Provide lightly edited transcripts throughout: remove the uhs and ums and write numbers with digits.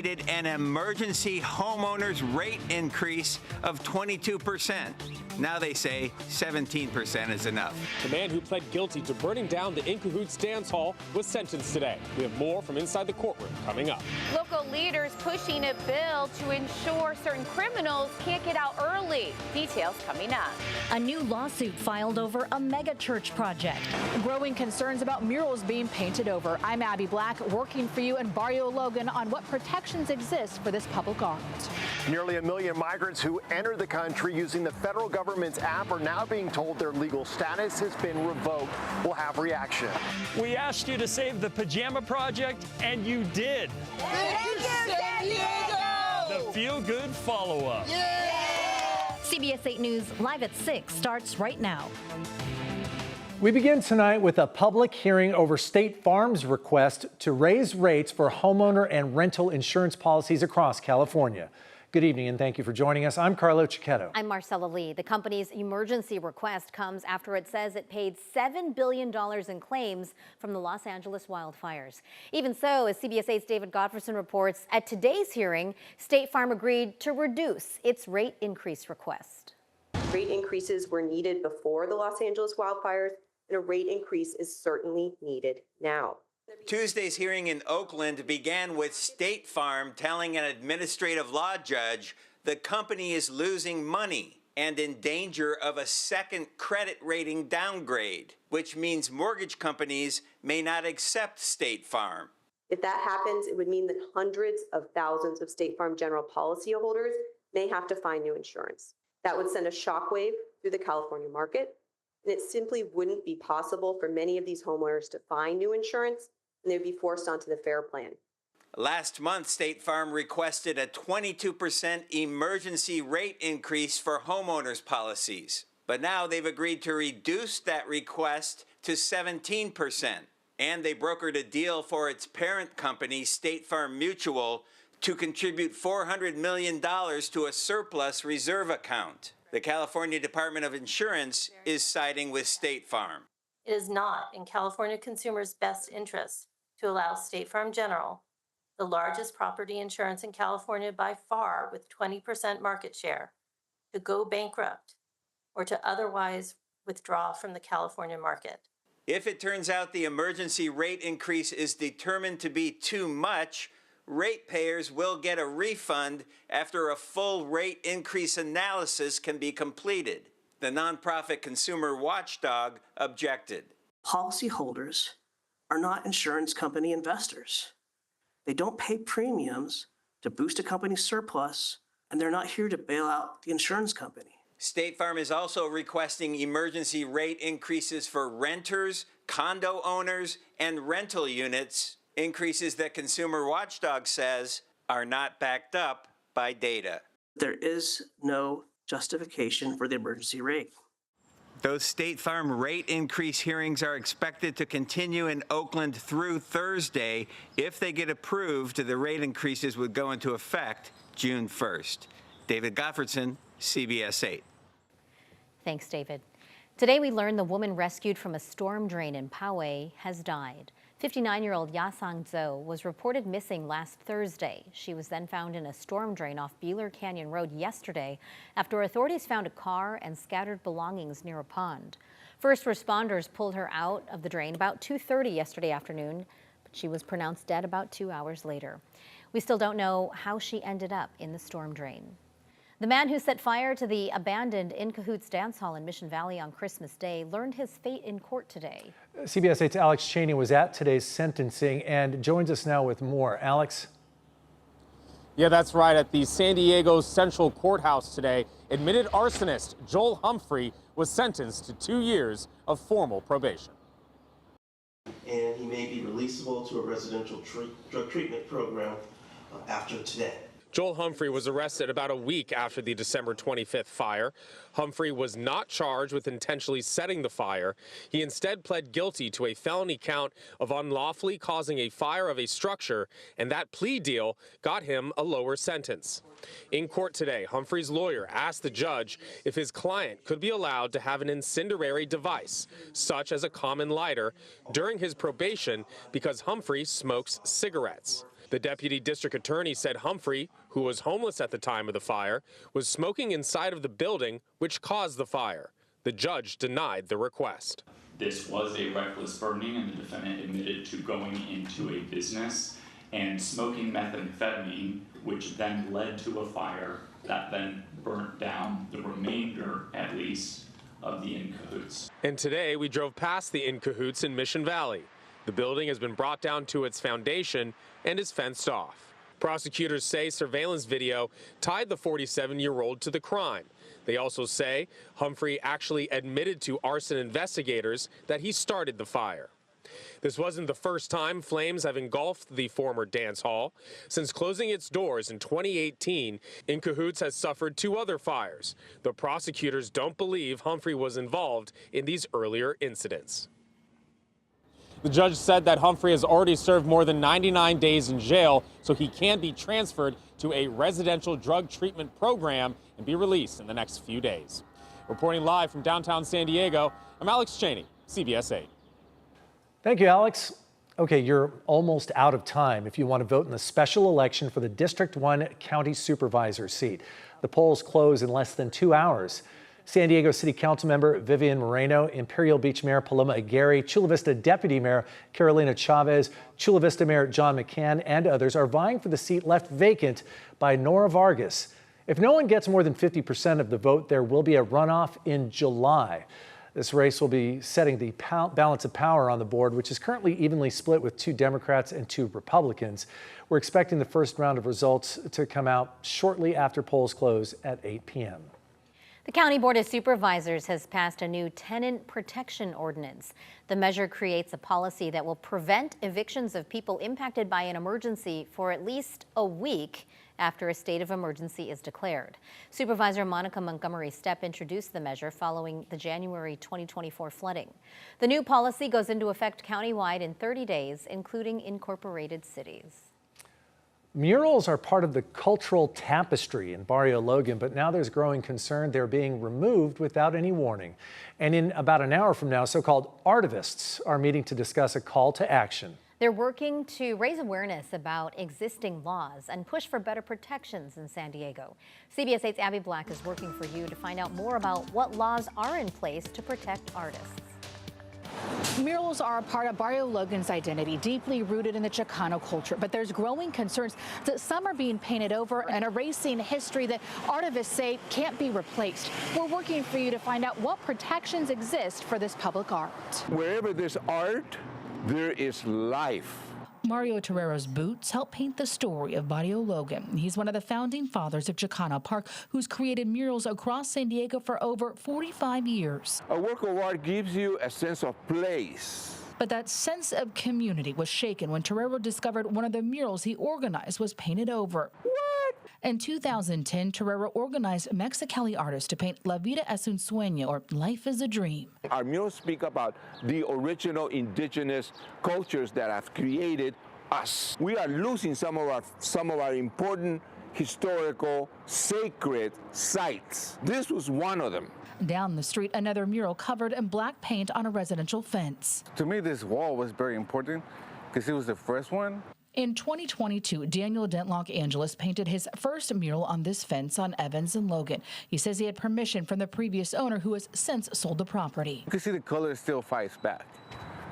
needed an emergency homeowners rate increase of 22%. Now they say 17% is enough. The man who pled guilty to burning down the In Cahoots dance hall was sentenced today. We have more from inside the courtroom coming up. Local leaders pushing a bill to ensure certain criminals can't get out early. Details coming up. A new lawsuit filed over a mega church project. Growing concerns about murals being painted over. I'm Abby Black, working for you in Barrio Logan on what protections exist for this public art. Nearly 1 million migrants who entered the country using the federal government's app are now being told their legal status has been revoked. We'll have reaction. We asked you to save the Pajama Project, and you did. Thank you, San Diego! The feel-good follow-up. Yeah! CBS 8 News Live at 6 starts right now. We begin tonight with a public hearing over State Farm's request to raise rates for homeowner and rental insurance policies across California. Good evening and thank you for joining us. I'm Carlo Cicchetto. I'm Marcella Lee. The company's emergency request comes after it says it paid $7 billion in claims from the Los Angeles wildfires. Even so, as CBS 8's David Godfreyson reports, at today's hearing, State Farm agreed to reduce its rate increase request. Rate increases were needed before the Los Angeles wildfires, and a rate increase is certainly needed now. Tuesday's hearing in Oakland began with State Farm telling an administrative law judge the company is losing money and in danger of a second credit rating downgrade, which means mortgage companies may not accept State Farm. If that happens, it would mean that hundreds of thousands of State Farm general policyholders may have to find new insurance. That would send a shockwave through the California market, and it simply wouldn't be possible for many of these homeowners to find new insurance, and they'd be forced onto the FAIR plan. Last month, State Farm requested a 22% emergency rate increase for homeowners policies. But now they've agreed to reduce that request to 17%. And they brokered a deal for its parent company, State Farm Mutual, to contribute $400 million to a surplus reserve account. The California Department of Insurance is siding with State Farm. It is not in California consumers' best interest to allow State Farm General, the largest property insurance in California by far with 20% market share, to go bankrupt or to otherwise withdraw from the California market. If it turns out the emergency rate increase is determined to be too much, ratepayers will get a refund after a full rate increase analysis can be completed. The nonprofit consumer watchdog objected. Policyholders are not insurance company investors. They don't pay premiums to boost a company's surplus, and they're not here to bail out the insurance company. State Farm is also requesting emergency rate increases for renters, condo owners, and rental units, increases that Consumer Watchdog says are not backed up by data. There is no justification for the emergency rate. Those State Farm rate increase hearings are expected to continue in Oakland through Thursday. If they get approved, the rate increases would go into effect June 1st. David Godfreyson, CBS 8. Thanks, David. Today we learned the woman rescued from a storm drain in Poway has died. 59-year-old Yasang Zhou was reported missing last Thursday. She was then found in a storm drain off Beeler Canyon Road yesterday after authorities found a car and scattered belongings near a pond. First responders pulled her out of the drain about 2:30 yesterday afternoon, but she was pronounced dead about 2 hours later. We still don't know how she ended up in the storm drain. The man who set fire to the abandoned In Cahoots dance hall in Mission Valley on Christmas Day learned his fate in court today. CBS 8's Alex Cheney was at today's sentencing and joins us now with more. Alex? Yeah, that's right. At the San Diego Central Courthouse today, admitted arsonist Joel Humphrey was sentenced to 2 years of formal probation. And he may be releasable to a residential drug treatment program after today. Joel Humphrey was arrested about a week after the December 25th fire. Humphrey was not charged with intentionally setting the fire. He instead pled guilty to a felony count of unlawfully causing a fire of a structure, and that plea deal got him a lower sentence. In court today, Humphrey's lawyer asked the judge if his client could be allowed to have an incendiary device, such as a common lighter, during his probation because Humphrey smokes cigarettes. The deputy district attorney said Humphrey, who was homeless at the time of the fire, was smoking inside of the building, which caused the fire. The judge denied the request. This was a reckless burning, and the defendant admitted to going into a business and smoking methamphetamine, which then led to a fire that then burnt down the remainder, at least, of the In Cahoots. And today we drove past the In Cahoots in Mission Valley. The building has been brought down to its foundation and is fenced off. Prosecutors say surveillance video tied the 47-year-old to the crime. They also say Humphrey actually admitted to arson investigators that he started the fire. This wasn't the first time flames have engulfed the former dance hall. Since closing its doors in 2018, In Cahoots has suffered 2 other fires. The prosecutors don't believe Humphrey was involved in these earlier incidents. The judge said that Humphrey has already served more than 99 days in jail, so he can be transferred to a residential drug treatment program and be released in the next few days. Reporting live from downtown San Diego, I'm Alex Cheney, CBS 8. Thank you, Alex. Okay, you're almost out of time if you want to vote in the special election for the District 1 County Supervisor seat. The polls close in less than 2 hours. San Diego City Council member Vivian Moreno, Imperial Beach Mayor Paloma Aguirre, Chula Vista Deputy Mayor Carolina Chavez, Chula Vista Mayor John McCann, and others are vying for the seat left vacant by Nora Vargas. If no one gets more than 50% of the vote, there will be a runoff in July. This race will be setting the balance of power on the board, which is currently evenly split with 2 Democrats and 2 Republicans. We're expecting the first round of results to come out shortly after polls close at 8 p.m. The County Board of Supervisors has passed a new tenant protection ordinance. The measure creates a policy that will prevent evictions of people impacted by an emergency for at least a week after a state of emergency is declared. Supervisor Monica Montgomery Stepp introduced the measure following the January 2024 flooding. The new policy goes into effect countywide in 30 days, including incorporated cities. Murals are part of the cultural tapestry in Barrio Logan, but now there's growing concern they're being removed without any warning. And in about an hour from now, so-called artivists are meeting to discuss a call to action. They're working to raise awareness about existing laws and push for better protections in San Diego. CBS 8's Abby Black is working for you to find out more about what laws are in place to protect artists. Murals are a part of Barrio Logan's identity, deeply rooted in the Chicano culture, but there's growing concerns that some are being painted over and erasing history that artivists say can't be replaced. We're working for you to find out what protections exist for this public art. Wherever there's art, there is life. Mario Terrero's boots help paint the story of Barrio Logan. He's one of the founding fathers of Chicano Park, who's created murals across San Diego for over 45 years. A work of art gives you a sense of place. But that sense of community was shaken when Terrero discovered one of the murals he organized was painted over. What? In 2010, Terrero organized Mexicali artists to paint La Vida es un Sueño, or Life is a Dream. Our murals speak about the original indigenous cultures that have created us. We are losing some of our important historical, sacred sites. This was one of them. Down the street, another mural covered in black paint on a residential fence. To me, this wall was very important because it was the first one. In 2022, Daniel Dentlock Angeles painted his first mural on this fence on Evans and Logan. He says he had permission from the previous owner, who has since sold the property. You can see the color still fights back.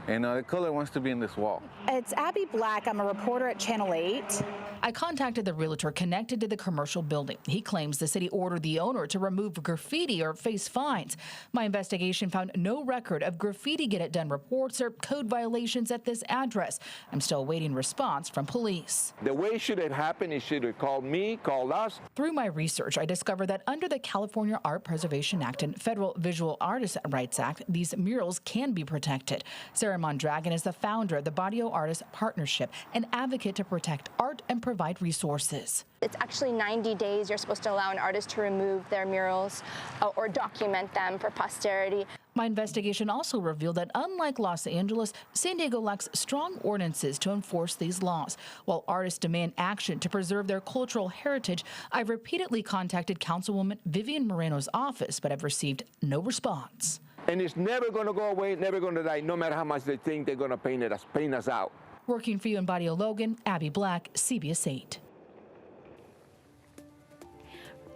And the color wants to be in this wall. It's Abby Black. I'm a reporter at Channel 8. I contacted the realtor connected to the commercial building. He claims the city ordered the owner to remove graffiti or face fines. My investigation found no record of graffiti get it done reports or code violations at this address. I'm still awaiting response from police. The way it should have happened, it should have called me, called us. Through my research, I discovered that under the California Art Preservation Act and Federal Visual Artists' Rights Act, these murals can be protected. Sarah Mondragon is the founder of the Barrio Artists Partnership, an advocate to protect art and provide resources. It's actually 90 days you're supposed to allow an artist to remove their murals or document them for posterity. My investigation also revealed that unlike Los Angeles, San Diego lacks strong ordinances to enforce these laws. While artists demand action to preserve their cultural heritage, I've repeatedly contacted Councilwoman Vivian Moreno's office, but I've received no response. And it's never going to go away, never going to die, no matter how much they think they're going to paint us out. Working for you in Barrio Logan, Abby Black, CBS 8.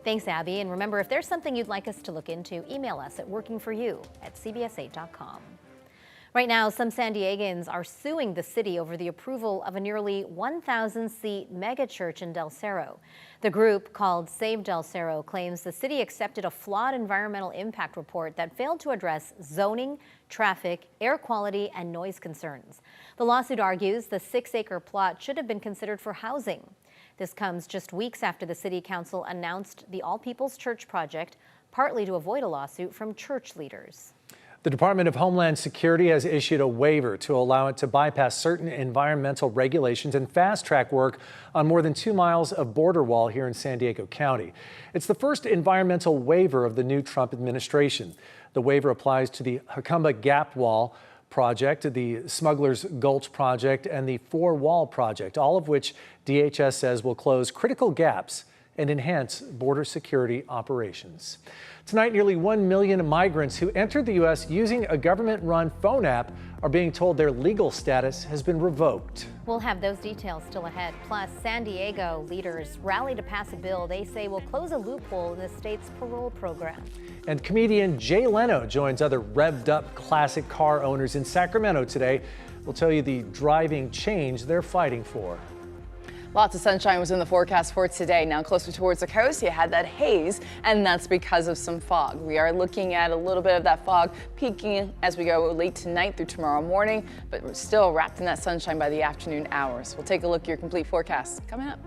Thanks, Abby. And remember, if there's something you'd like us to look into, email us at workingforyou@cbs8.com. Right now, some San Diegans are suing the city over the approval of a nearly 1,000-seat megachurch in Del Cerro. The group, called Save Del Cerro, claims the city accepted a flawed environmental impact report that failed to address zoning, traffic, air quality, and noise concerns. The lawsuit argues the 6-acre plot should have been considered for housing. This comes just weeks after the city council announced the All People's Church project, partly to avoid a lawsuit from church leaders. The Department of Homeland Security has issued a waiver to allow it to bypass certain environmental regulations and fast-track work on more than 2 miles of border wall here in San Diego County. It's the first environmental waiver of the new Trump administration. The waiver applies to the Jacumba Gap Wall project, the Smuggler's Gulch project, and the Four Wall project, all of which DHS says will close critical gaps and enhance border security operations. Tonight, nearly 1 million migrants who entered the U.S. using a government-run phone app are being told their legal status has been revoked. We'll have those details still ahead. Plus, San Diego leaders rally to pass a bill they say will close a loophole in the state's parole program. And comedian Jay Leno joins other revved-up classic car owners in Sacramento today. We'll tell you the driving change they're fighting for. Lots of sunshine was in the forecast for today. Now closer towards the coast, you had that haze, and that's because of some fog. We are looking at a little bit of that fog peaking as we go late tonight through tomorrow morning, but we're still wrapped in that sunshine by the afternoon hours. We'll take a look at your complete forecast coming up.